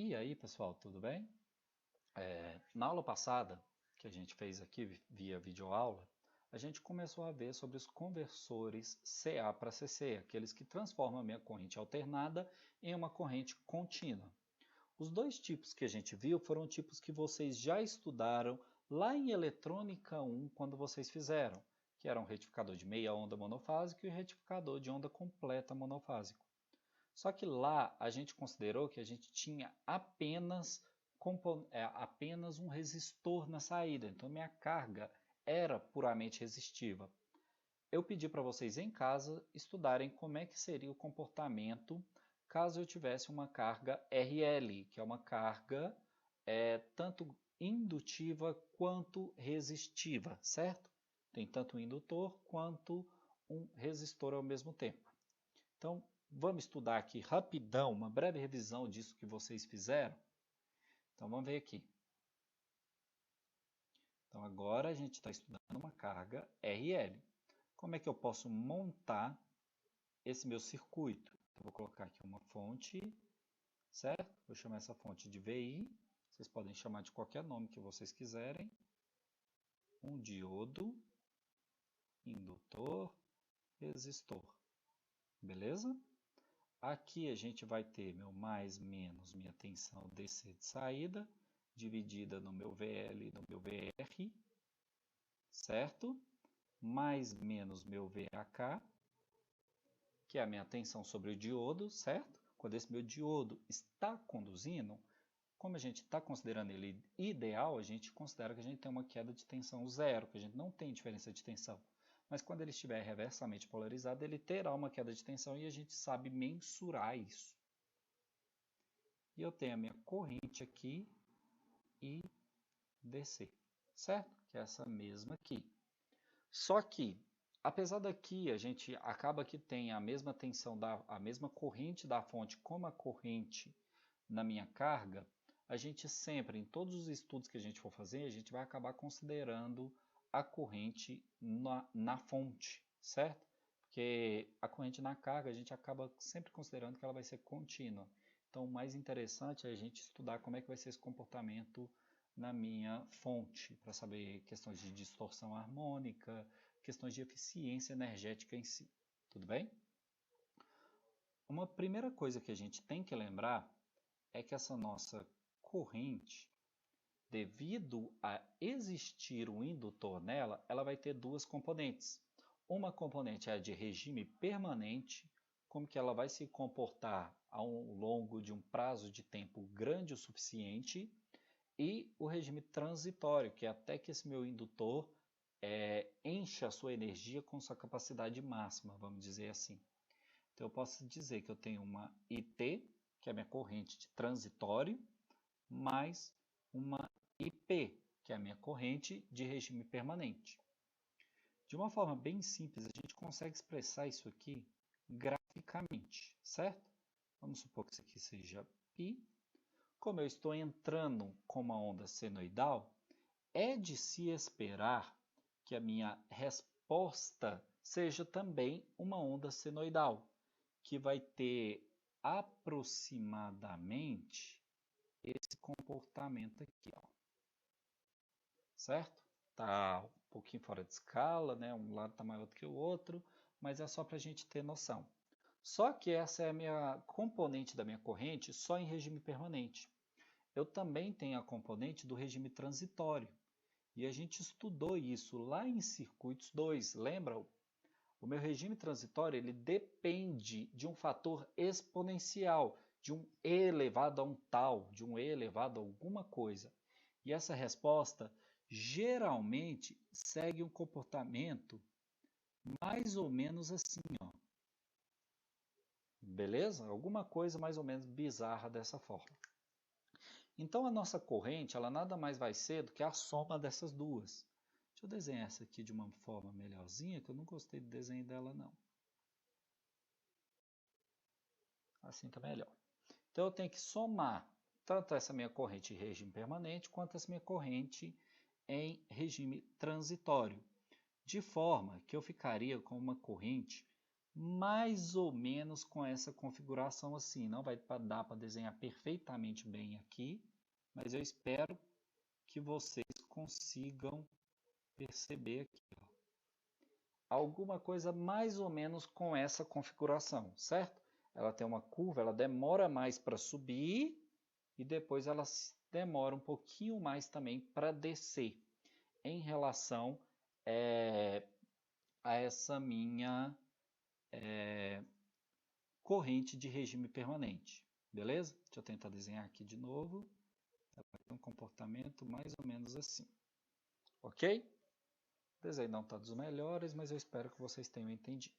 E aí, pessoal, tudo bem? Na aula passada, que a gente fez aqui via videoaula, a gente começou a ver sobre os conversores CA para CC, aqueles que transformam a minha corrente alternada em uma corrente contínua. Os dois tipos que a gente viu foram tipos que vocês já estudaram lá em Eletrônica 1 quando vocês fizeram, que eram o retificador de meia onda monofásico e o retificador de onda completa monofásico. Só que lá a gente considerou que a gente tinha apenas um resistor na saída, então minha carga era puramente resistiva. Eu pedi para vocês em casa estudarem como é que seria o comportamento caso eu tivesse uma carga RL, que é uma carga tanto indutiva quanto resistiva, certo? Tem tanto um indutor quanto um resistor ao mesmo tempo. Então, vamos estudar aqui rapidão, uma breve revisão disso que vocês fizeram. Então, vamos ver aqui. Então, agora a gente está estudando uma carga RL. Como é que eu posso montar esse meu circuito? Eu vou colocar aqui uma fonte, certo? Vou chamar essa fonte de VI. Vocês podem chamar de qualquer nome que vocês quiserem. Um diodo, indutor, resistor. Beleza? Aqui a gente vai ter meu mais menos minha tensão DC de saída, dividida no meu VL e no meu VR, certo? Mais menos meu VAK, que é a minha tensão sobre o diodo, certo? Quando esse meu diodo está conduzindo, como a gente está considerando ele ideal, a gente considera que a gente tem uma queda de tensão zero, que a gente não tem diferença de tensão. Mas quando ele estiver reversamente polarizado, ele terá uma queda de tensão e a gente sabe mensurar isso. E eu tenho a minha corrente aqui e DC, certo? Que é essa mesma aqui. Só que, apesar daqui a gente acaba que tem a mesma tensão, a mesma corrente da fonte como a corrente na minha carga, a gente sempre, em todos os estudos que a gente for fazer, a gente vai acabar considerando a corrente na fonte, certo? Porque a corrente na carga a gente acaba sempre considerando que ela vai ser contínua. Então, o mais interessante é a gente estudar como é que vai ser esse comportamento na minha fonte, para saber questões de distorção harmônica, questões de eficiência energética em si. Tudo bem? Uma primeira coisa que a gente tem que lembrar é que essa nossa corrente, devido a existir um indutor nela, ela vai ter duas componentes. Uma componente é a de regime permanente, como que ela vai se comportar ao longo de um prazo de tempo grande o suficiente, e o regime transitório, que é até que esse meu indutor encha a sua energia com sua capacidade máxima, vamos dizer assim. Então eu posso dizer que eu tenho uma IT, que é a minha corrente de transitório, mais uma IP, que é a minha corrente de regime permanente. De uma forma bem simples, a gente consegue expressar isso aqui graficamente, certo? Vamos supor que isso aqui seja π. Como eu estou entrando com uma onda senoidal, é de se esperar que a minha resposta seja também uma onda senoidal, que vai ter aproximadamente esse comportamento aqui, ó. Certo? Está um pouquinho fora de escala, né? Um lado está maior do que o outro, mas é só para a gente ter noção. Só que essa é a minha componente da minha corrente só em regime permanente. Eu também tenho a componente do regime transitório. E a gente estudou isso lá em circuitos 2, lembra? O meu regime transitório ele depende de um fator exponencial, de um e elevado a um tal, de um e elevado a alguma coisa. E essa resposta geralmente segue um comportamento mais ou menos assim, ó. Beleza? Alguma coisa mais ou menos bizarra dessa forma. Então a nossa corrente, ela nada mais vai ser do que a soma dessas duas. Deixa eu desenhar essa aqui de uma forma melhorzinha, que eu não gostei do desenho dela não. Assim está melhor. Então eu tenho que somar tanto essa minha corrente em regime permanente, quanto essa minha corrente em regime transitório. De forma que eu ficaria com uma corrente mais ou menos com essa configuração assim. Não vai dar para desenhar perfeitamente bem aqui, mas eu espero que vocês consigam perceber aqui, ó, alguma coisa mais ou menos com essa configuração, certo? Ela tem uma curva, ela demora mais para subir e depois ela demora um pouquinho mais também para descer em relação a essa minha corrente de regime permanente, beleza? Deixa eu tentar desenhar aqui de novo. Ela vai ter um comportamento mais ou menos assim, ok? O desenho não está dos melhores, mas eu espero que vocês tenham entendido.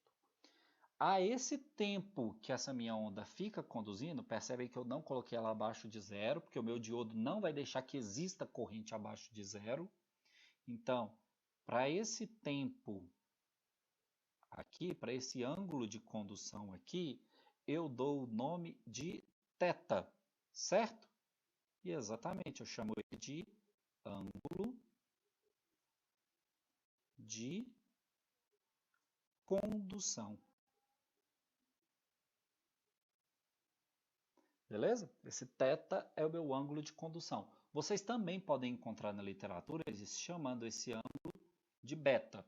A esse tempo que essa minha onda fica conduzindo, percebem que eu não coloquei ela abaixo de zero, porque o meu diodo não vai deixar que exista corrente abaixo de zero. Então, para esse tempo aqui, para esse ângulo de condução aqui, eu dou o nome de θ, certo? E exatamente, eu chamo ele de ângulo de condução. Beleza? Esse θ é o meu ângulo de condução. Vocês também podem encontrar na literatura eles chamando esse ângulo de beta,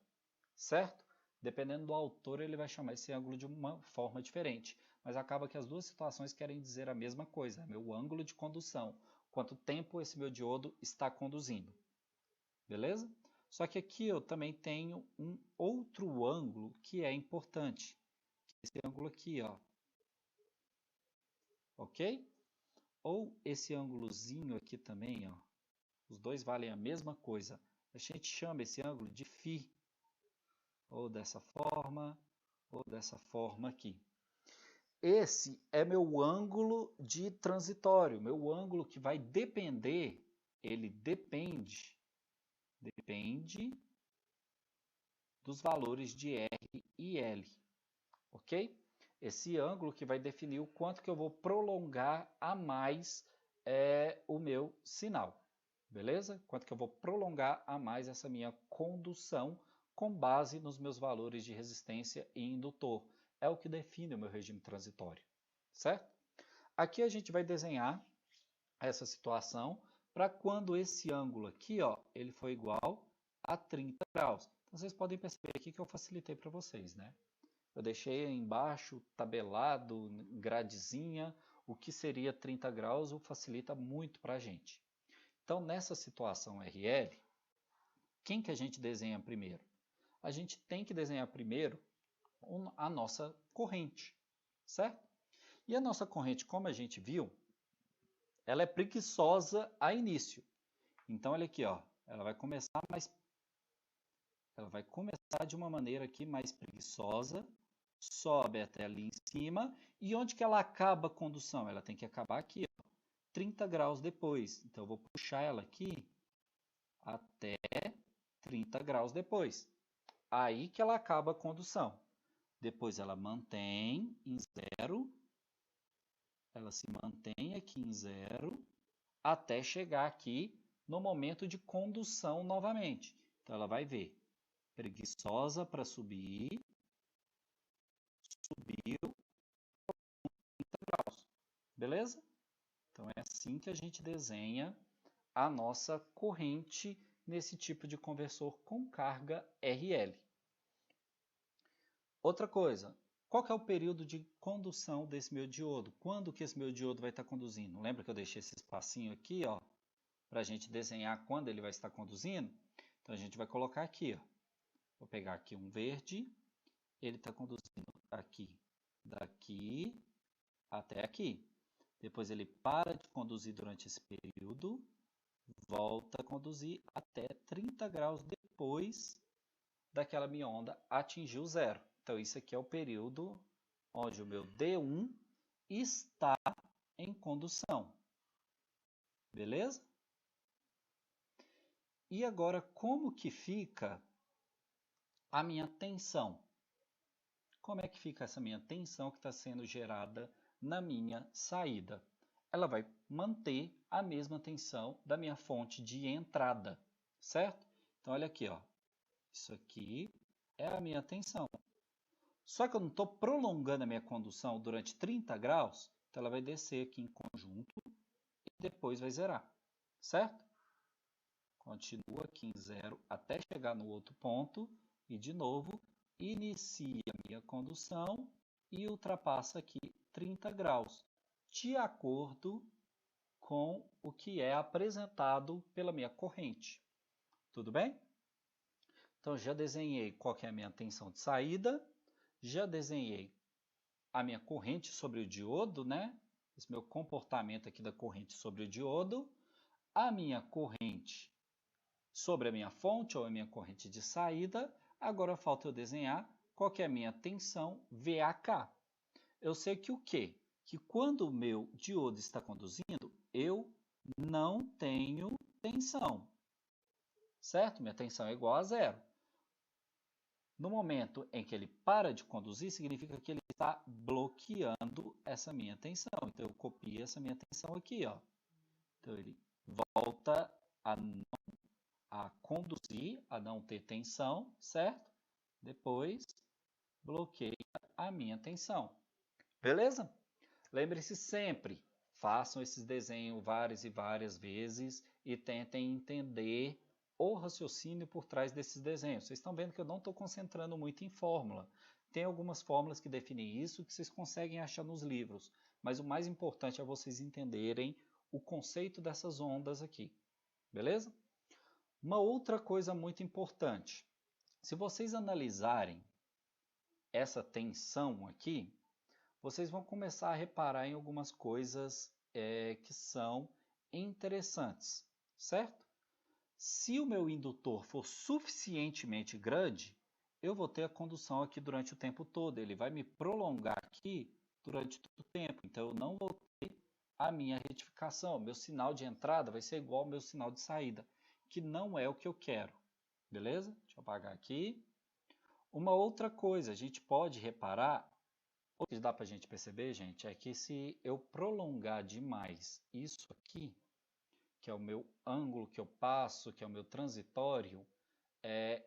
certo? Dependendo do autor, ele vai chamar esse ângulo de uma forma diferente. Mas acaba que as duas situações querem dizer a mesma coisa, é meu ângulo de condução. Quanto tempo esse meu diodo está conduzindo. Beleza? Só que aqui eu também tenho um outro ângulo que é importante. Esse ângulo aqui, ó. Ok? Ou esse ângulozinho aqui também, ó. Os dois valem a mesma coisa. A gente chama esse ângulo de φ. Ou dessa forma aqui. Esse é meu ângulo de transitório, meu ângulo que vai depender, ele depende dos valores de R e L, ok? Esse ângulo que vai definir o quanto que eu vou prolongar a mais o meu sinal, beleza? Quanto que eu vou prolongar a mais essa minha condução com base nos meus valores de resistência e indutor. É o que define o meu regime transitório, certo? Aqui a gente vai desenhar essa situação para quando esse ângulo aqui, ó, ele for igual a 30 graus. Então, vocês podem perceber aqui que eu facilitei para vocês, né? Eu deixei embaixo tabelado, gradezinha, o que seria 30 graus, o facilita muito para a gente. Então, nessa situação RL, quem que a gente desenha primeiro? A gente tem que desenhar primeiro a nossa corrente, certo? E a nossa corrente, como a gente viu, ela é preguiçosa a início. Então, olha aqui, ó, ela vai começar de uma maneira aqui mais preguiçosa, sobe até ali em cima, e onde que ela acaba a condução? Ela tem que acabar aqui, ó, 30 graus depois. Então, eu vou puxar ela aqui até 30 graus depois. Aí que ela acaba a condução. Depois ela mantém em zero, ela se mantém aqui em zero, até chegar aqui no momento de condução novamente. Então ela vai ver, preguiçosa para subir, subiu, 30 graus, beleza? Então é assim que a gente desenha a nossa corrente nesse tipo de conversor com carga RL. Outra coisa, qual que é o período de condução desse meu diodo? Quando que esse meu diodo vai estar conduzindo? Lembra que eu deixei esse espacinho aqui, ó, para a gente desenhar quando ele vai estar conduzindo? Então a gente vai colocar aqui, ó. Vou pegar aqui um verde, ele está conduzindo aqui, daqui até aqui. Depois ele para de conduzir durante esse período, volta a conduzir até 30 graus depois daquela minha onda atingir o zero. Então, isso aqui é o período onde o meu D1 está em condução. Beleza? E agora, como que fica a minha tensão? Como é que fica essa minha tensão que está sendo gerada na minha saída? Ela vai manter a mesma tensão da minha fonte de entrada, certo? Então, olha aqui, ó. Isso aqui é a minha tensão. Só que eu não estou prolongando a minha condução durante 30 graus, então ela vai descer aqui em conjunto e depois vai zerar, certo? Continua aqui em zero até chegar no outro ponto e, de novo, inicia a minha condução e ultrapassa aqui 30 graus, de acordo com o que é apresentado pela minha corrente. Tudo bem? Então, já desenhei qual que é a minha tensão de saída, já desenhei a minha corrente sobre o diodo, né? Esse meu comportamento aqui da corrente sobre o diodo, a minha corrente sobre a minha fonte ou a minha corrente de saída. Agora falta eu desenhar qual que é a minha tensão VAK. Eu sei que o quê? Que quando o meu diodo está conduzindo, eu não tenho tensão, certo? Minha tensão é igual a zero. No momento em que ele para de conduzir, significa que ele está bloqueando essa minha tensão. Então, eu copio essa minha tensão aqui, ó. Então, ele volta a conduzir, a não ter tensão, certo? Depois, bloqueia a minha tensão. Beleza? Lembre-se sempre, façam esses desenhos várias e várias vezes e tentem entender o raciocínio por trás desses desenhos. Vocês estão vendo que eu não estou concentrando muito em fórmula. Tem algumas fórmulas que definem isso que vocês conseguem achar nos livros, mas o mais importante é vocês entenderem o conceito dessas ondas aqui. Beleza? Uma outra coisa muito importante. Se vocês analisarem essa tensão aqui, vocês vão começar a reparar em algumas coisas que são interessantes, certo? Se o meu indutor for suficientemente grande, eu vou ter a condução aqui durante o tempo todo. Ele vai me prolongar aqui durante todo o tempo. Então, eu não vou ter a minha retificação. Meu sinal de entrada vai ser igual ao meu sinal de saída, que não é o que eu quero. Beleza? Deixa eu apagar aqui. Uma outra coisa, a gente pode reparar, o que dá para a gente perceber, gente, é que se eu prolongar demais isso aqui, que é o meu ângulo que eu passo, que é o meu transitório,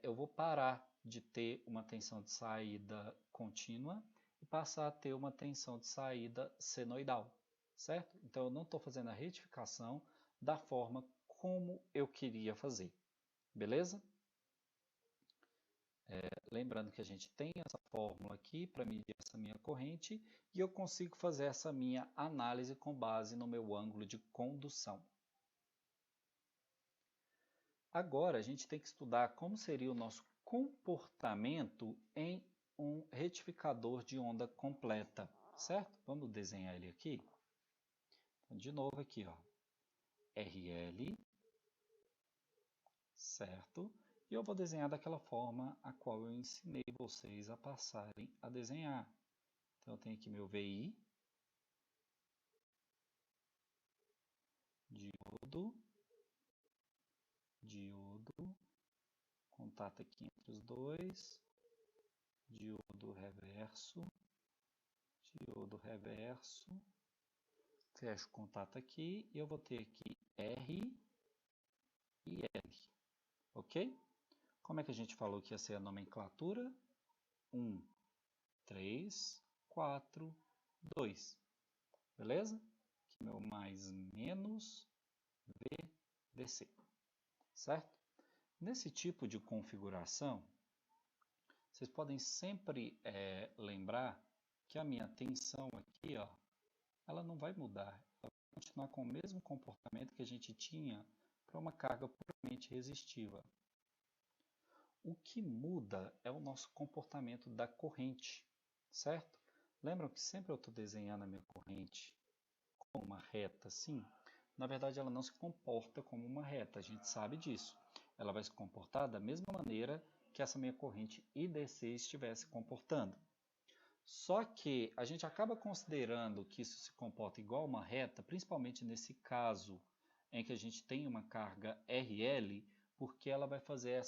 eu vou parar de ter uma tensão de saída contínua e passar a ter uma tensão de saída senoidal, certo? Então, eu não estou fazendo a retificação da forma como eu queria fazer, beleza? Lembrando que a gente tem essa fórmula aqui para medir essa minha corrente e eu consigo fazer essa minha análise com base no meu ângulo de condução. Agora, a gente tem que estudar como seria o nosso comportamento em um retificador de onda completa, certo? Vamos desenhar ele aqui. Então, de novo aqui, ó, RL, certo? E eu vou desenhar daquela forma a qual eu ensinei vocês a passarem a desenhar. Então, eu tenho aqui meu VI, diodo, contato aqui entre os dois, diodo reverso, fecho o contato aqui e eu vou ter aqui R e L, ok? Como é que a gente falou que ia ser a nomenclatura? 1, 3, 4, 2, beleza? Aqui meu mais menos VDC, certo? Nesse tipo de configuração, vocês podem sempre lembrar que a minha tensão aqui, ó, ela não vai mudar, ela vai continuar com o mesmo comportamento que a gente tinha para uma carga puramente resistiva. O que muda é o nosso comportamento da corrente, certo? Lembram que sempre eu estou desenhando a minha corrente como uma reta assim? Na verdade, ela não se comporta como uma reta, a gente sabe disso. Ela vai se comportar da mesma maneira que essa minha corrente IDC estivesse se comportando. Só que a gente acaba considerando que isso se comporta igual a uma reta, principalmente nesse caso em que a gente tem uma carga RL, porque ela vai fazer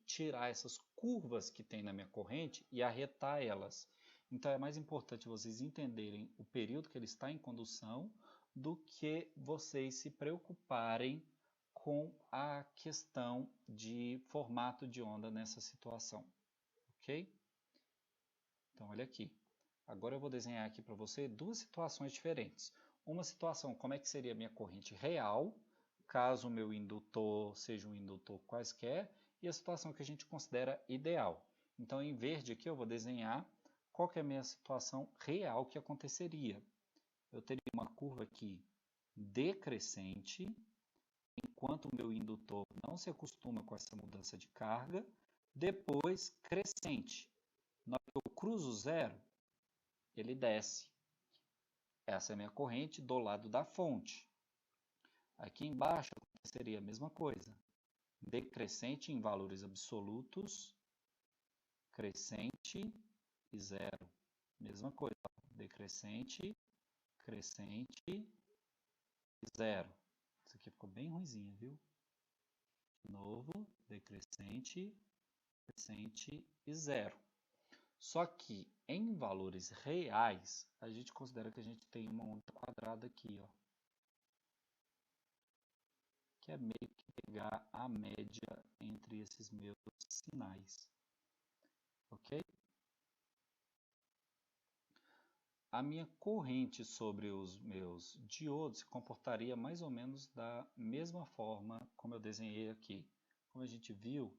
tirar essas curvas que tem na minha corrente e arretar elas. Então é mais importante vocês entenderem o período que ele está em condução do que vocês se preocuparem com a questão de formato de onda nessa situação, ok? Então, olha aqui. Agora eu vou desenhar aqui para você duas situações diferentes. Uma situação, como é que seria a minha corrente real, caso o meu indutor seja um indutor quaisquer, e a situação que a gente considera ideal. Então, em verde aqui, eu vou desenhar qual que é a minha situação real que aconteceria. Eu teria uma curva aqui decrescente, enquanto o meu indutor não se acostuma com essa mudança de carga, depois crescente. Na hora que eu cruzo zero, ele desce. Essa é a minha corrente do lado da fonte. Aqui embaixo aconteceria a mesma coisa. Decrescente em valores absolutos, crescente e zero. Mesma coisa. Decrescente, crescente e zero. Isso aqui ficou bem ruimzinho, viu? De novo, decrescente, crescente e zero. Só que em valores reais, a gente considera que a gente tem uma onda quadrada aqui, ó, que é meio que pegar a média entre esses meus sinais, ok? A minha corrente sobre os meus diodos se comportaria mais ou menos da mesma forma como eu desenhei aqui. Como a gente viu,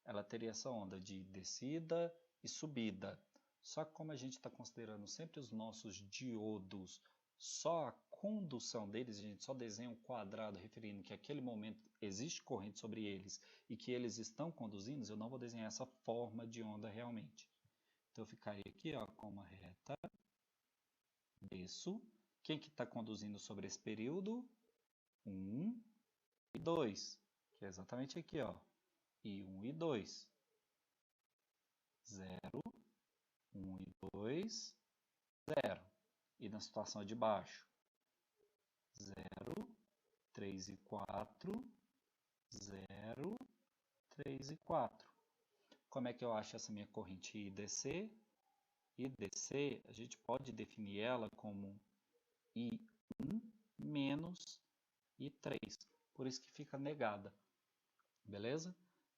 ela teria essa onda de descida e subida. Só que como a gente está considerando sempre os nossos diodos, só a condução deles, a gente só desenha um quadrado referindo que naquele momento existe corrente sobre eles e que eles estão conduzindo, eu não vou desenhar essa forma de onda realmente. Então eu ficaria aqui ó, com uma reta, desço. Quem que está conduzindo sobre esse período? 1 e 2, que é exatamente aqui, ó. E 1 e 2. 0, 1 e 2, 0. E na situação de baixo, 0, 3 e 4, 0, 3 e 4. Como é que eu acho essa minha corrente IDC? IDC, a gente pode definir ela como I1 menos I3. Por isso que fica negada. Beleza?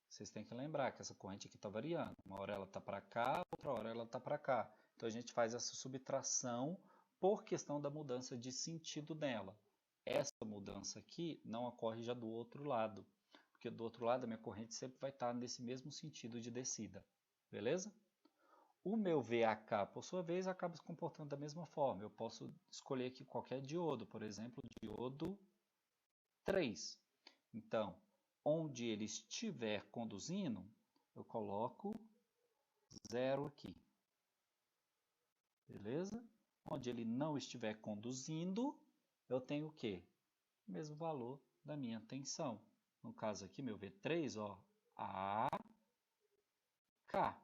Vocês têm que lembrar que essa corrente aqui está variando. Uma hora ela está para cá, outra hora ela está para cá. Então a gente faz essa subtração por questão da mudança de sentido dela. Essa mudança aqui não ocorre já do outro lado, porque do outro lado a minha corrente sempre vai estar nesse mesmo sentido de descida. Beleza? O meu VAK, por sua vez, acaba se comportando da mesma forma. Eu posso escolher aqui qualquer diodo, por exemplo, diodo 3. Então, onde ele estiver conduzindo, eu coloco 0 aqui. Beleza? Onde ele não estiver conduzindo, eu tenho o quê? O mesmo valor da minha tensão. No caso aqui, meu V3, ó, AK.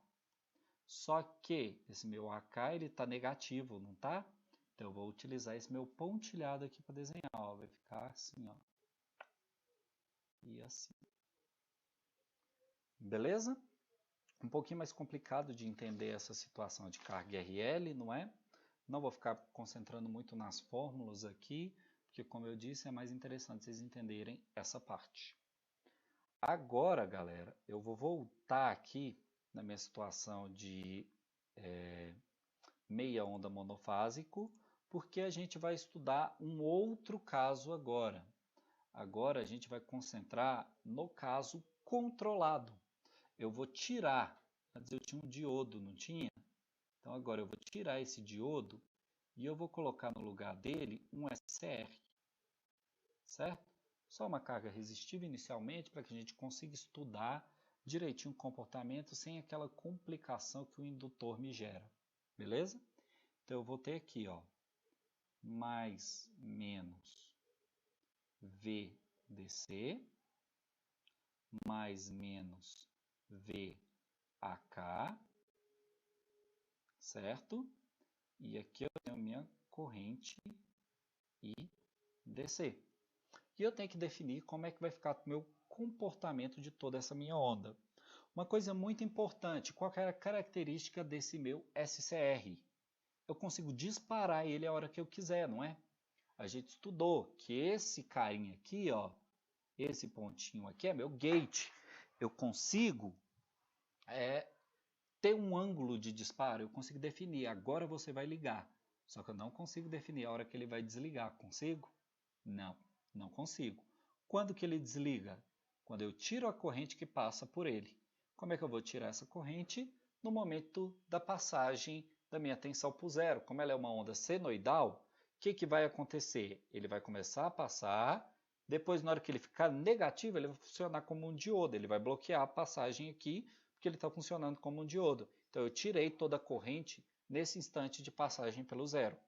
Só que esse meu AK ele está negativo, não tá? Então eu vou utilizar esse meu pontilhado aqui para desenhar. Ó. Vai ficar assim, ó. E assim. Beleza? Um pouquinho mais complicado de entender essa situação de carga RL, não é? Não vou ficar concentrando muito nas fórmulas aqui, porque como eu disse, é mais interessante vocês entenderem essa parte. Agora, galera, eu vou voltar aqui na minha situação de meia onda monofásico, porque a gente vai estudar um outro caso agora. Agora a gente vai concentrar no caso controlado. Eu vou tirar, antes eu tinha um diodo, não tinha? Então agora eu vou tirar esse diodo e eu vou colocar no lugar dele um SCR, certo? Só uma carga resistiva inicialmente para que a gente consiga estudar direitinho o comportamento sem aquela complicação que o indutor me gera, beleza? Então eu vou ter aqui, ó, mais menos VDC, mais menos VAK, certo? E aqui eu tenho minha corrente IDC. E eu tenho que definir como é que vai ficar o meu comportamento de toda essa minha onda. Uma coisa muito importante, qual é a característica desse meu SCR? Eu consigo disparar ele a hora que eu quiser, não é? A gente estudou que esse carinha aqui, ó, esse pontinho aqui é meu gate. Eu consigo ter um ângulo de disparo, eu consigo definir. Agora você vai ligar. Só que eu não consigo definir a hora que ele vai desligar. Consigo? Não, não consigo. Quando que ele desliga? Quando eu tiro a corrente que passa por ele. Como é que eu vou tirar essa corrente? No momento da passagem da minha tensão por zero. Como ela é uma onda senoidal, o que vai acontecer? Ele vai começar a passar, depois na hora que ele ficar negativo, ele vai funcionar como um diodo. Ele vai bloquear a passagem aqui, porque ele está funcionando como um diodo. Então eu tirei toda a corrente nesse instante de passagem pelo zero.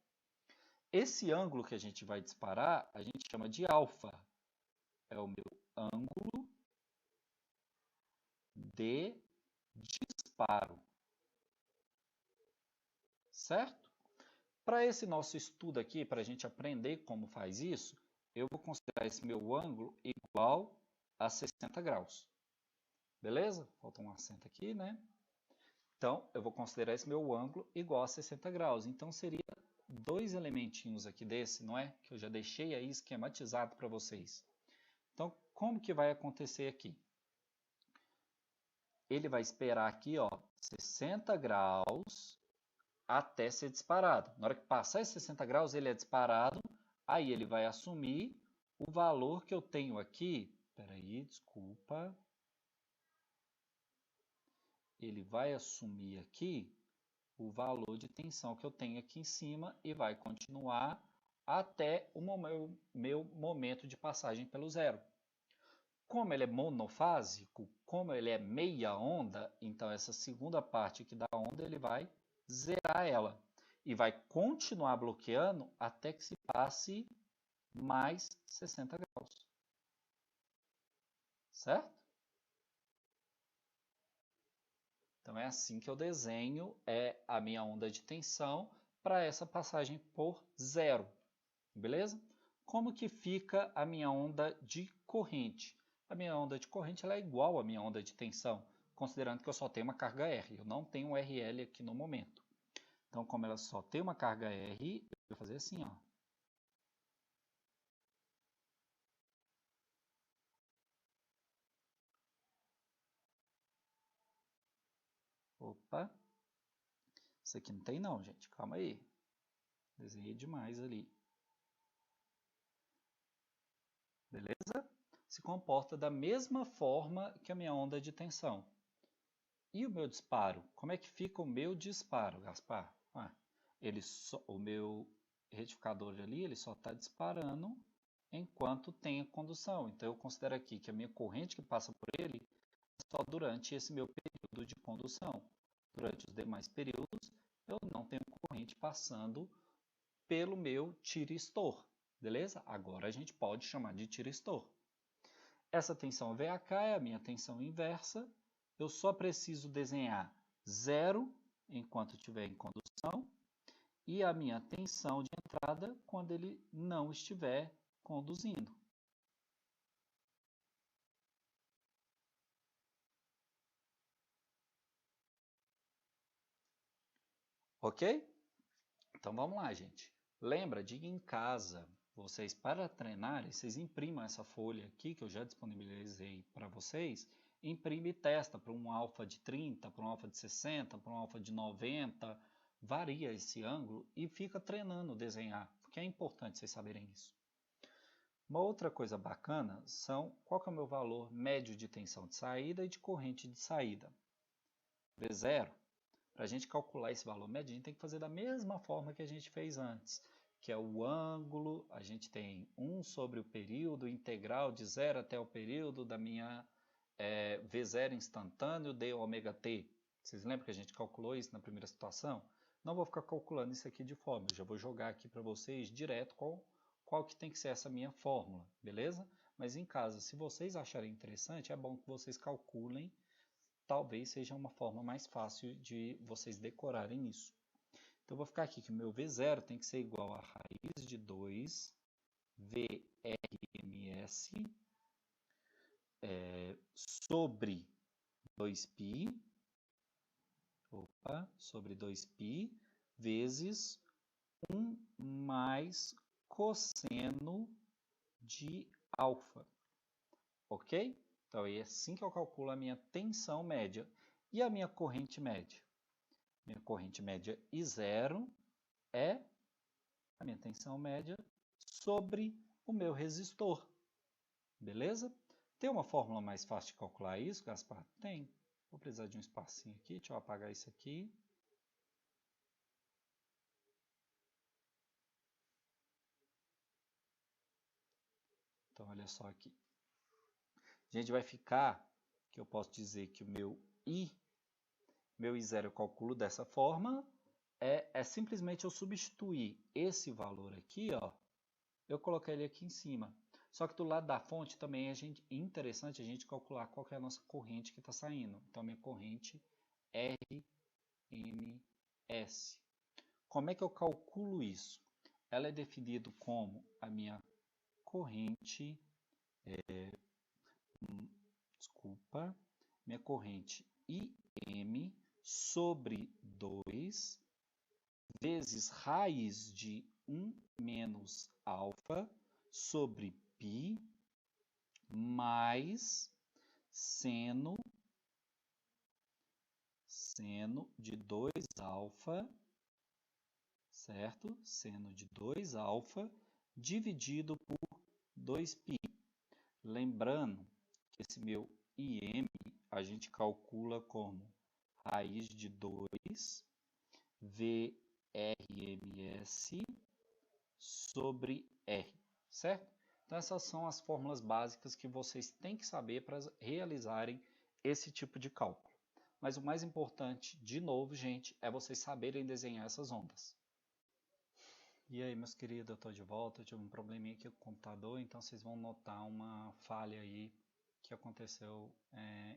Esse ângulo que a gente vai disparar, a gente chama de alfa. É o meu ângulo de disparo. Certo? Para esse nosso estudo aqui, para a gente aprender como faz isso, eu vou considerar esse meu ângulo igual a 60 graus. Beleza? Falta um acento aqui, né? Então, eu vou considerar esse meu ângulo igual a 60 graus. Então, seria dois elementinhos aqui desse, não é? Que eu já deixei aí esquematizado para vocês. Então, como que vai acontecer aqui? Ele vai esperar aqui, ó, 60 graus até ser disparado. Na hora que passar esses 60 graus, ele é disparado, aí ele vai assumir o valor que eu tenho aqui. Espera aí, desculpa. Ele vai assumir aqui o valor de tensão que eu tenho aqui em cima e vai continuar até o meu momento de passagem pelo zero. Como ele é monofásico, como ele é meia onda, então essa segunda parte aqui da onda ele vai zerar ela e vai continuar bloqueando até que se passe mais 60 graus. Certo? Então é assim que eu desenho a minha onda de tensão para essa passagem por zero. Beleza? Como que fica a minha onda de corrente? A minha onda de corrente ela é igual à minha onda de tensão, considerando que eu só tenho uma carga R, eu não tenho um RL aqui no momento. Então, como ela só tem uma carga R, eu vou fazer assim, ó. Opa! Isso aqui não tem não, gente. Calma aí. Desenhei demais ali. Beleza? Se comporta da mesma forma que a minha onda de tensão. E o meu disparo? Como é que fica o meu disparo, Gaspar? O meu retificador ali, ele só está disparando enquanto tem a condução. Então, eu considero aqui que a minha corrente que passa por ele é só durante esse meu período de condução. Durante os demais períodos, eu não tenho corrente passando pelo meu tiristor. Beleza? Agora a gente pode chamar de tiristor. Essa tensão VH é a minha tensão inversa. Eu só preciso desenhar zero enquanto estiver em condução e a minha tensão de entrada quando ele não estiver conduzindo. Ok? Então vamos lá, gente. Lembra de ir em casa, vocês para treinarem, vocês imprimam essa folha aqui que eu já disponibilizei para vocês. Imprime e testa para um alfa de 30, para um alfa de 60, para um alfa de 90. Varia esse ângulo e fica treinando desenhar, porque é importante vocês saberem isso. Uma outra coisa bacana são qual que é o meu valor médio de tensão de saída e de corrente de saída. V0. Para a gente calcular esse valor médio, a gente tem que fazer da mesma forma que a gente fez antes, que é o ângulo, a gente tem 1 sobre o período integral de 0 até o período da minha V0 instantâneo de ômega t. Vocês lembram que a gente calculou isso na primeira situação? Não vou ficar calculando isso aqui de forma, eu já vou jogar aqui para vocês direto qual que tem que ser essa minha fórmula, beleza? Mas em casa, se vocês acharem interessante, é bom que vocês calculem. Talvez seja uma forma mais fácil de vocês decorarem isso. Então, eu vou ficar aqui que o meu V0 tem que ser igual a raiz de 2 VRMS sobre 2π, sobre 2π, vezes 1 mais cosseno de alfa. Ok? Então, é assim que eu calculo a minha tensão média. E a minha corrente média? Minha corrente média I0 é a minha tensão média sobre o meu resistor. Beleza? Tem uma fórmula mais fácil de calcular isso, Gaspar? Tem. Vou precisar de um espacinho aqui, deixa eu apagar isso aqui. Então, olha só aqui. A gente vai ficar, que eu posso dizer que o meu I0 eu calculo dessa forma, é simplesmente eu substituir esse valor aqui, ó, eu colocar ele aqui em cima. Só que do lado da fonte também é interessante a gente calcular qual que é a nossa corrente que está saindo. Então, a minha corrente RMS. Como é que eu calculo isso? Ela é definida como a minha corrente, minha corrente IM sobre 2 vezes raiz de 1 menos alfa sobre π mais seno de 2 alfa, certo? Seno de 2 alfa dividido por 2π. Lembrando que esse meu IM a gente calcula como raiz de 2 VRMS sobre R, certo? Então essas são as fórmulas básicas que vocês têm que saber para realizarem esse tipo de cálculo. Mas o mais importante, de novo, gente, é vocês saberem desenhar essas ondas. E aí, meus queridos, eu estou de volta. Eu tive um probleminha aqui com o computador, então vocês vão notar uma falha aí que aconteceu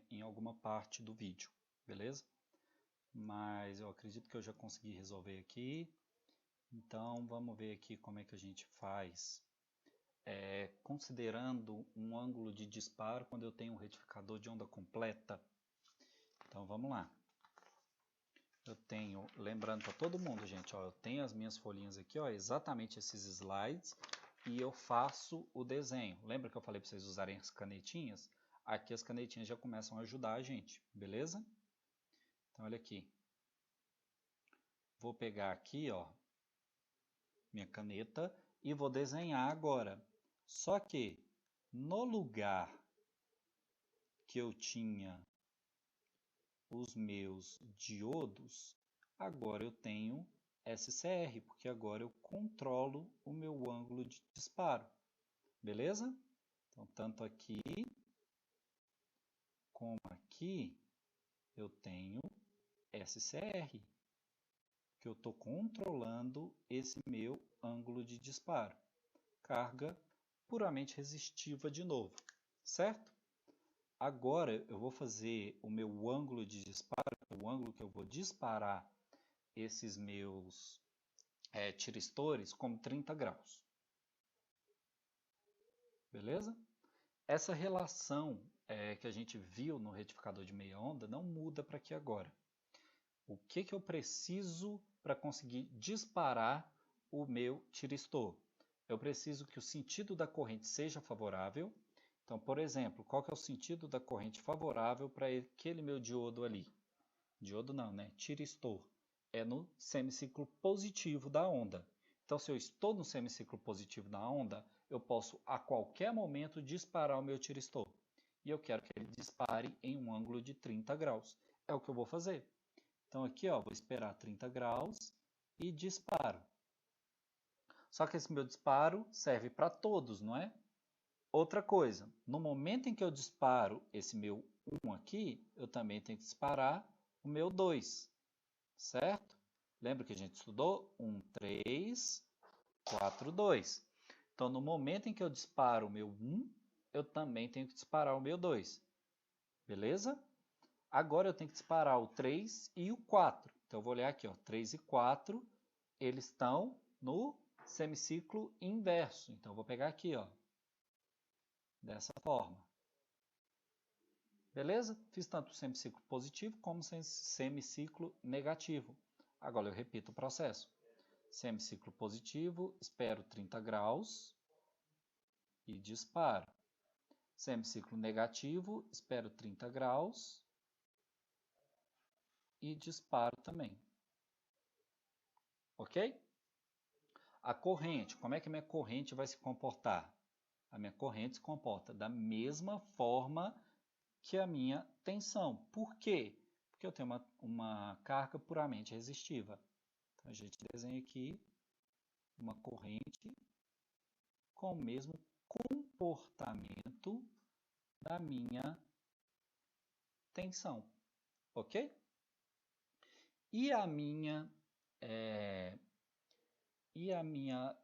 em alguma parte do vídeo, beleza? Mas eu acredito que eu já consegui resolver aqui. Então, vamos ver aqui como é que a gente faz. Considerando um ângulo de disparo quando eu tenho um retificador de onda completa. Então, vamos lá. Eu tenho, lembrando para todo mundo, gente, ó, eu tenho as minhas folhinhas aqui, ó, exatamente esses slides, e eu faço o desenho. Lembra que eu falei para vocês usarem as canetinhas? Aqui as canetinhas já começam a ajudar a gente, beleza? Então, olha aqui. Vou pegar aqui, ó, minha caneta e vou desenhar agora. Só que no lugar que eu tinha os meus diodos, agora eu tenho SCR, porque agora eu controlo o meu ângulo de disparo. Beleza? Então, tanto aqui como aqui, eu tenho SCR, que eu estou controlando esse meu ângulo de disparo. Carga puramente resistiva de novo, certo? Agora eu vou fazer o meu ângulo de disparo, o ângulo que eu vou disparar esses meus tiristores, como 30 graus. Beleza? Essa relação que a gente viu no retificador de meia onda não muda para aqui agora. O que eu preciso para conseguir disparar o meu tiristor? Eu preciso que o sentido da corrente seja favorável. Então, por exemplo, qual que é o sentido da corrente favorável para aquele meu diodo ali? Diodo não, né? Tiristor. É no semiciclo positivo da onda. Então, se eu estou no semiciclo positivo da onda, eu posso a qualquer momento disparar o meu tiristor. E eu quero que ele dispare em um ângulo de 30 graus. É o que eu vou fazer. Então, aqui, ó, vou esperar 30 graus e disparo. Só que esse meu disparo serve para todos, não é? Outra coisa, no momento em que eu disparo esse meu 1 aqui, eu também tenho que disparar o meu 2, certo? Lembra que a gente estudou? 1, 3, 4, 2. Então, no momento em que eu disparo o meu 1, eu também tenho que disparar o meu 2. Beleza? Agora eu tenho que disparar o 3 e o 4. Então, eu vou olhar aqui, ó, 3 e 4, eles estão no semiciclo inverso. Então, eu vou pegar aqui, ó, dessa forma. Beleza? Fiz tanto o semiciclo positivo como o semiciclo negativo. Agora eu repito o processo. Semiciclo positivo, espero 30 graus e disparo. Semiciclo negativo, espero 30 graus e disparo também. Ok? A corrente, como é que a minha corrente vai se comportar? A minha corrente se comporta da mesma forma que a minha tensão. Por quê? Porque eu tenho uma carga puramente resistiva. Então, a gente desenha aqui uma corrente com o mesmo comportamento da minha tensão. Ok? E a minha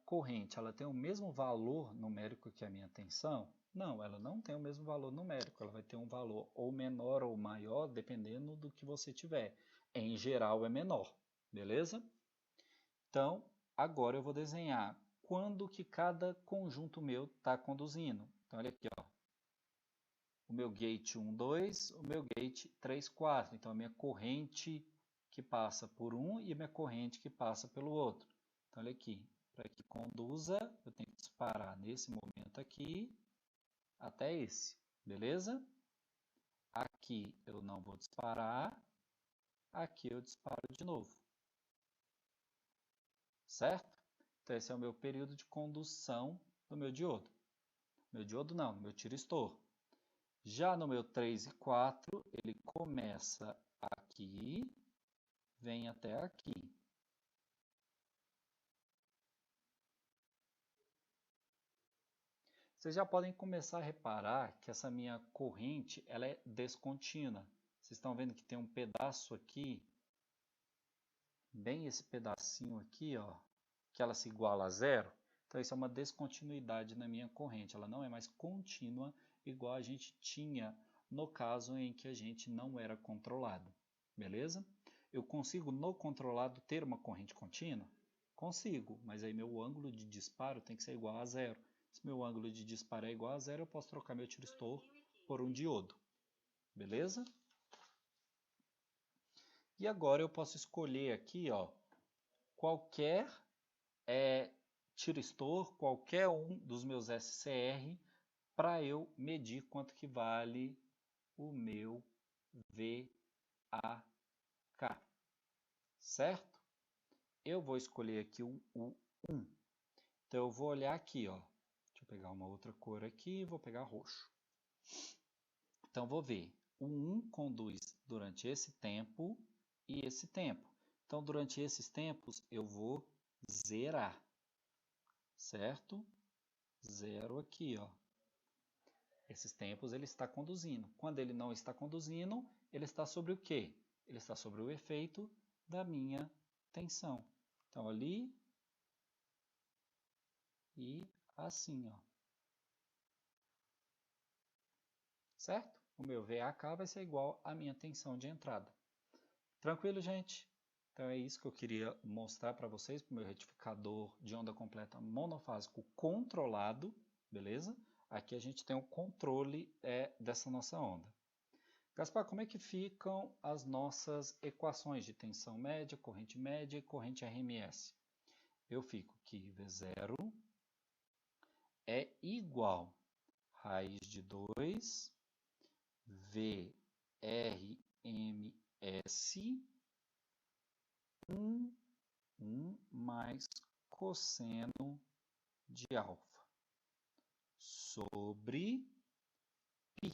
corrente, ela tem o mesmo valor numérico que a minha tensão? Não, ela não tem o mesmo valor numérico, ela vai ter um valor ou menor ou maior, dependendo do que você tiver. Em geral é menor, beleza? Então, agora eu vou desenhar quando que cada conjunto meu está conduzindo. Então, olha aqui, ó. O meu gate 1, 2, o meu gate 3, 4. Então, a minha corrente que passa por um e a minha corrente que passa pelo outro. Então, olha aqui, para que conduza, eu tenho que disparar nesse momento aqui até esse, beleza? Aqui eu não vou disparar, aqui eu disparo de novo, certo? Então, esse é o meu período de condução do meu diodo. Meu diodo não, meu tiristor. Já no meu 3 e 4, ele começa aqui, vem até aqui. Vocês já podem começar a reparar que essa minha corrente ela é descontínua. Vocês estão vendo que tem um pedaço aqui, bem esse pedacinho aqui, ó, que ela se iguala a zero. Então isso é uma descontinuidade na minha corrente. Ela não é mais contínua igual a gente tinha no caso em que a gente não era controlado. Beleza? Eu consigo no controlado ter uma corrente contínua? Consigo, mas aí meu ângulo de disparo tem que ser igual a zero. Se meu ângulo de disparo é igual a zero, eu posso trocar meu tiristor por um diodo. Beleza? E agora eu posso escolher aqui, ó, qualquer tiristor, qualquer um dos meus SCR, para eu medir quanto que vale o meu VAK. Certo? Eu vou escolher aqui o 1. Então eu vou olhar aqui, ó. Deixa eu pegar uma outra cor aqui e vou pegar roxo. Então, vou ver. O 1 conduz durante esse tempo e esse tempo. Então, durante esses tempos, eu vou zerar. Certo? Zero aqui, ó. Esses tempos ele está conduzindo. Quando ele não está conduzindo, ele está sobre o quê? Ele está sobre o efeito da minha tensão. Então, ali e assim, ó. Certo? O meu VAK vai ser igual à minha tensão de entrada. Tranquilo, gente? Então é isso que eu queria mostrar para vocês, para o meu retificador de onda completa monofásico controlado, beleza? Aqui a gente tem o controle dessa nossa onda. Gaspar, como é que ficam as nossas equações de tensão média e corrente RMS? Eu fico que V0 é igual a raiz de 2 VRMS 1 mais cosseno de alfa sobre π.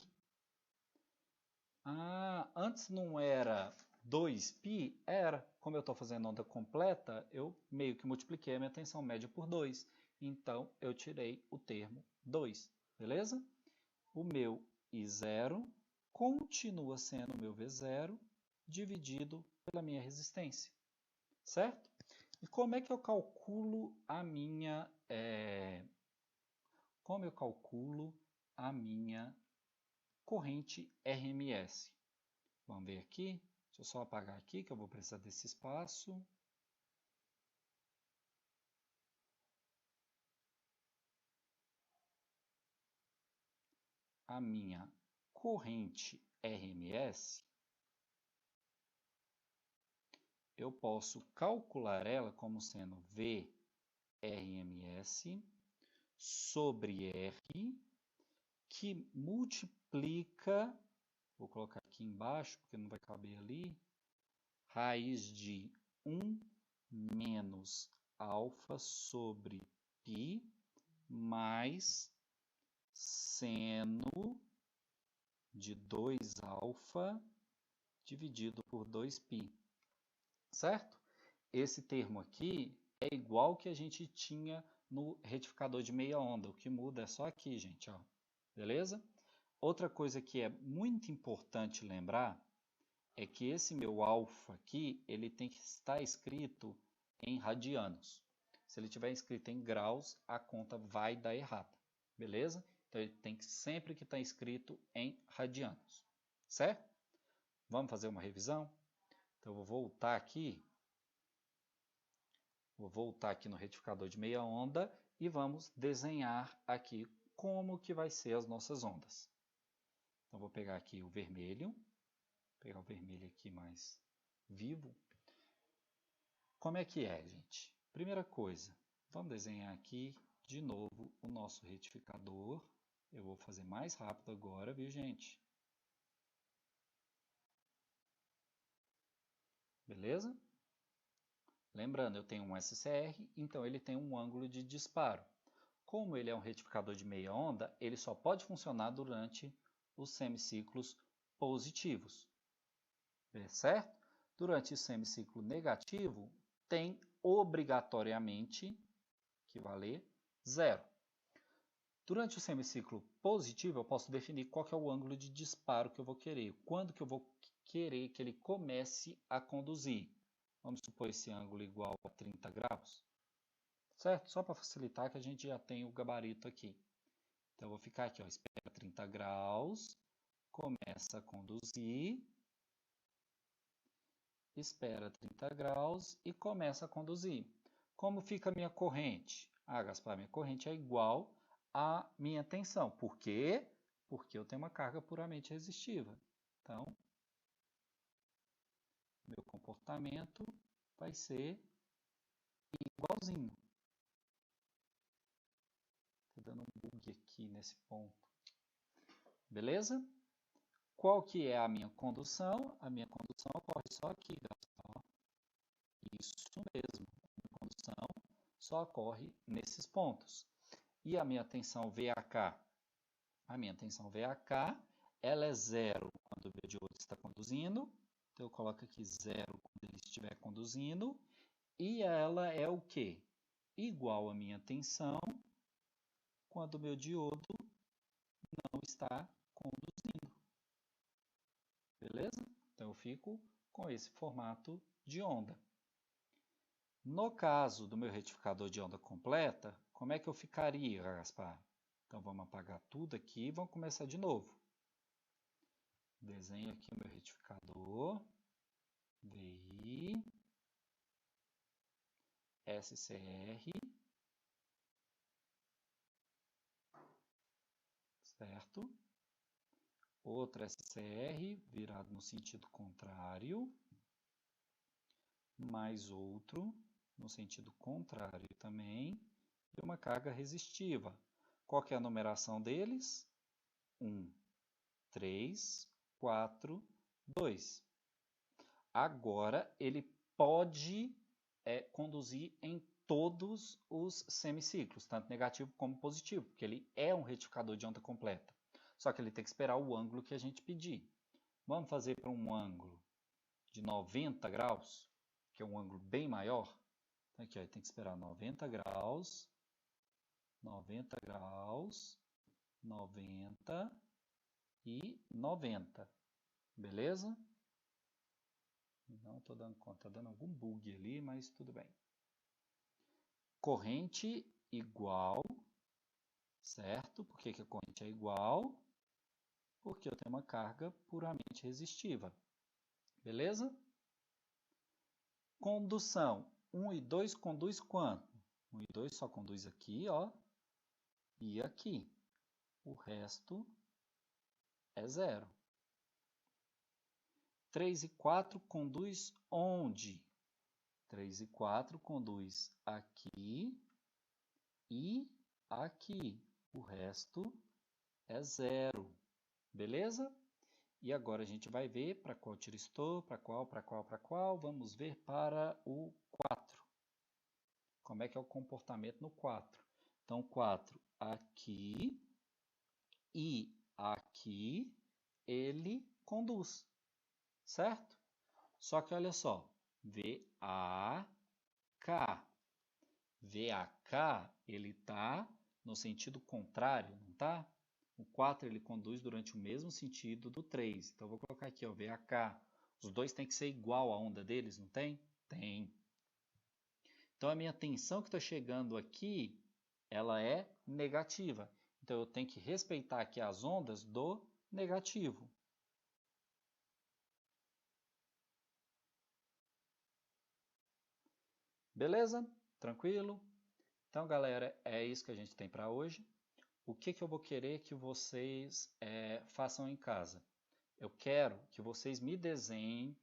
Antes não era 2π? Era. Como eu estou fazendo onda completa, eu meio que multipliquei a minha tensão média por 2. Então, eu tirei o termo 2. Beleza? O meu I0 continua sendo o meu V0 dividido pela minha resistência. Certo? E como é que eu calculo a minha corrente RMS? Vamos ver aqui. Deixa eu só apagar aqui que eu vou precisar desse espaço. A minha corrente RMS, eu posso calcular ela como sendo VRMS sobre R, que multiplica, vou colocar aqui embaixo, porque não vai caber ali, raiz de 1 menos alfa sobre π mais seno de 2α dividido por 2π, certo? Esse termo aqui é igual que a gente tinha no retificador de meia onda, o que muda é só aqui, gente, ó. Beleza? Outra coisa que é muito importante lembrar é que esse meu alfa aqui, ele tem que estar escrito em radianos. Se ele estiver escrito em graus, a conta vai dar errada, beleza? Então ele tem que sempre que estar escrito em radianos, certo? Vamos fazer uma revisão? Então eu vou voltar aqui no retificador de meia onda e vamos desenhar aqui como que vai ser as nossas ondas. Então vou pegar aqui o vermelho, pegar o vermelho aqui mais vivo. Como é que é, gente? Primeira coisa, vamos desenhar aqui de novo o nosso retificador. Eu vou fazer mais rápido agora, viu, gente? Beleza? Lembrando, eu tenho um SCR, então ele tem um ângulo de disparo. Como ele é um retificador de meia onda, ele só pode funcionar durante os semiciclos positivos, certo? Durante o semiciclo negativo, tem obrigatoriamente que valer 0. Durante o semiciclo positivo, eu posso definir qual que é o ângulo de disparo que eu vou querer, quando que eu vou querer que ele comece a conduzir. Vamos supor esse ângulo igual a 30 graus, certo? Só para facilitar que a gente já tem o gabarito aqui. Então, eu vou ficar aqui, ó, espera 30 graus, começa a conduzir, espera 30 graus e começa a conduzir. Como fica a minha corrente? Ah, Gaspar, minha corrente é igual à minha tensão. Por quê? Porque eu tenho uma carga puramente resistiva. Então, meu comportamento vai ser igualzinho. Estou dando um bug aqui nesse ponto. Beleza? Qual que é a minha condução? A minha condução ocorre só aqui, Gaspar. Isso mesmo. A minha condução só ocorre nesses pontos. E a minha tensão VAK? A minha tensão VAK, ela é 0 quando o meu diodo está conduzindo. Então, eu coloco aqui 0 quando ele estiver conduzindo. E ela é o quê? Igual à minha tensão quando o meu diodo não está conduzindo. Beleza? Então, eu fico com esse formato de onda. No caso do meu retificador de onda completa, como é que eu ficaria, Gaspar? Então, vamos apagar tudo aqui e vamos começar de novo. Desenho aqui o meu retificador, VI, SCR, certo? Outro SCR virado no sentido contrário, mais outro no sentido contrário também, e uma carga resistiva. Qual que é a numeração deles? 1, 3, 4, 2. Agora, ele pode conduzir em todos os semiciclos, tanto negativo como positivo, porque ele é um retificador de onda completa. Só que ele tem que esperar o ângulo que a gente pedir. Vamos fazer para um ângulo de 90 graus, que é um ângulo bem maior. Então, aqui, ó, tem que esperar 90 graus, 90 graus, 90 e 90. Beleza? Não estou dando conta, está dando algum bug ali, mas tudo bem. Corrente igual, certo? Por que a corrente é igual? Porque eu tenho uma carga puramente resistiva. Beleza? Condução. 1 e 2 conduz quanto? 1 e 2 só conduz aqui, ó, e aqui. O resto é 0. 3 e 4 conduz onde? 3 e 4 conduz aqui e aqui. O resto é 0. Beleza? E agora a gente vai ver para qual tiristor, para qual. Vamos ver para o 4. Como é que é o comportamento no 4? Então, 4 aqui e aqui ele conduz, certo? Só que olha só, VAK. VAK, ele está no sentido contrário, não está? O 4 ele conduz durante o mesmo sentido do 3. Então, eu vou colocar aqui, ó, VAK. Os dois têm que ser igual à onda deles, não tem? Tem. Então, a minha tensão que está chegando aqui, ela é negativa. Então, eu tenho que respeitar aqui as ondas do negativo. Beleza? Tranquilo? Então, galera, é isso que a gente tem para hoje. O que eu vou querer que vocês façam em casa? Eu quero que vocês me desenhem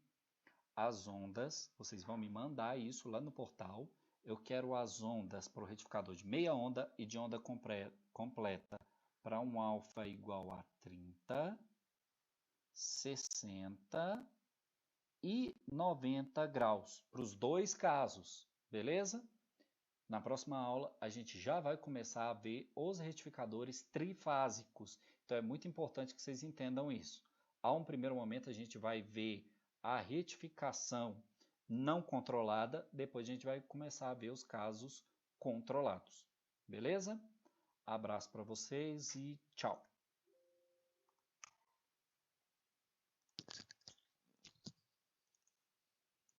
as ondas, vocês vão me mandar isso lá no portal. Eu quero as ondas para o retificador de meia onda e de onda completa para um alfa igual a 30, 60 e 90 graus, para os dois casos, beleza? Na próxima aula, a gente já vai começar a ver os retificadores trifásicos. Então, é muito importante que vocês entendam isso. A um primeiro momento, a gente vai ver a retificação não controlada. Depois, a gente vai começar a ver os casos controlados. Beleza? Abraço para vocês e tchau!